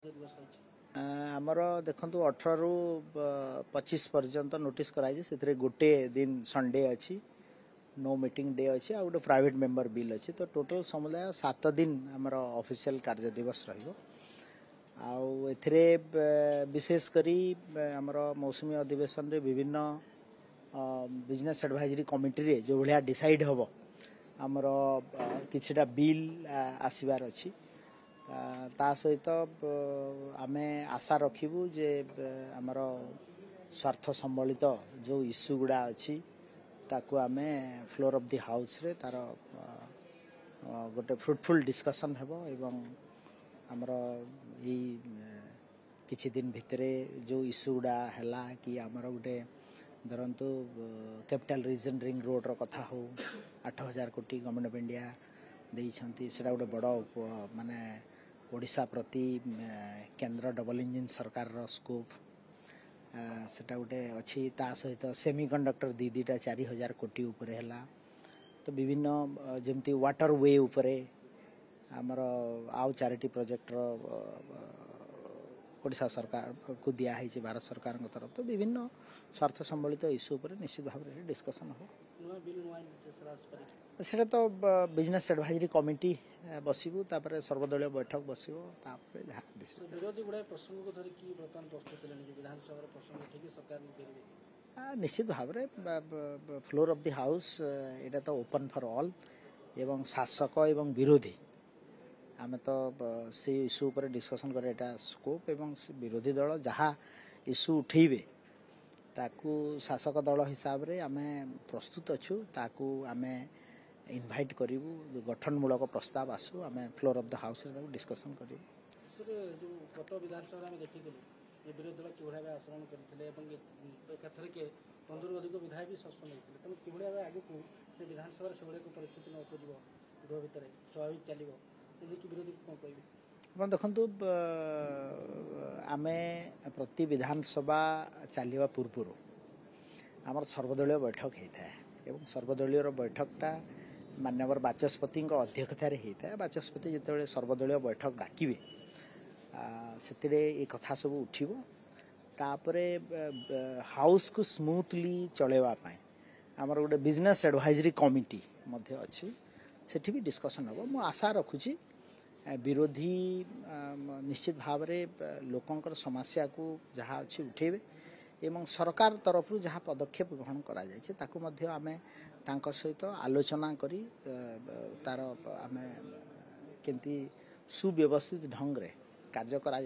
आमर देखु 18 रु 25 पर्यंत नोटिस कराई से गोटे दिन संडे अच्छी नो मीटिंग डे अच्छी आ गोटे प्राइवेट मेंबर बिल अच्छी तो टोटल समुदाय 7 दिन आमर ऑफिशियल कार्य दिवस रहिबो विशेष करी आमर मौसुमी अधिवेशन रे विभिन्न बिजनेस एडवाइजरी कमिटी रे जो भलिया डिसाइड हबो आमर किछिटा बिल आसीबार अच्छी ता सहित आमे आशा रखिबू जे आमर स्वार्थ संबलित जो इश्यू गुड़ा अच्छी ताकू आमे फ्लोर ऑफ द हाउस रे तार गोटे फ्रुटफुल डिस्कशन हेबो एवं आमर ई किछि दिन भितरे जो इश्यू गुड़ा हैला कि आमर गोटे धरंतु कैपिटल रीजन रिंग रोड रो कथा हो 8000 कोटी गवर्नमेंट ऑफ इंडिया देइछंती सेटा गोटे बड़ माने ओडिशा प्रति केंद्र डबल इंजिन सरकार रो स्कोप सेटा गोटे अच्छी ता सहित सेमीकंडक्टर दीटा 4000 कोटी ऊपर हैला तो विभिन्न जेमती वाटर वे ऊपर आमर आउ चारिटी प्रोजेक्ट रो ओडिशा सरकार को दिया है भारत सरकार तरफ तो विभिन्न स्वार्थ संबलित इश्यू पर निश्चित भाव में डिस्कसन हो सेटा तो बिजनेस एडवाइजरी कमिटी बसिबू तापर सर्वदलीय बैठक बसिबो तापर विरोधी गुडा प्रसंग को धरि की वर्तमान प्रस्तुत लेनी विधानसभा प्रसंग ठीक सरकार में फेरबे निश्चित भाव में फ्लोर ऑफ द हाउस एटा तो ओपन फॉर ऑल एवं शासक एवं विरोधी आमे तो से इश्यू पर डिस्कशन करे एटा स्कोप एवं विरोधी दल जहाँ इश्यू उठेबे ताकू शासक दल हिसाब रे आमे प्रस्तुत अच्छु ताकू आमे इनवाइट करिवु गठनमूलक प्रस्ताव आसु आमे फ्लोर ऑफ द हाउस रे डिस्कशन करिवु सर जो गत विधानसभा में देखिथिलु जे विरोधी दल किभଳି भाবে आचरण करथिले एवं एकाथरे के 15 अधिक विधायक भी सस्पेंड होइथिले तमे किभଳି भाবে आगु को से विधानसभा रे सेभଳି को परिस्थिति न उपजिवो गृह भितरे स्वाभाविक चलिवो कि विरोधी को कहबे अपन देखंतु आमे प्रति विधानसभा चलिवा पूर्व आमर सर्वदलीय बैठक होता है एवं सर्वदलीय बैठकटा माननीय बाचस्पति अध्यक्षतार होता है बाचस्पति जिते सर्वदलीय बैठक डाकिबे से ये कथा सब उठिबो तापरे हाउस को स्मूथली चलेवाई आमर गोटे बिजनेस एडवाइजरी कमिटी मध्य अच्छी सेठी भी डिस्कशन हम मु आशा रखुची विरोधी निश्चित भाव में लोकंकर समस्या को जहाँ अच्छी उठेबे एवं सरकार तरफ जहाँ पदक्षेप ग्रहण करा जायछि ताकू मध्य आमे तांको सहित आलोचना करी तार आमे केंती सुव्यवस्थित ढंग रे कार्य करा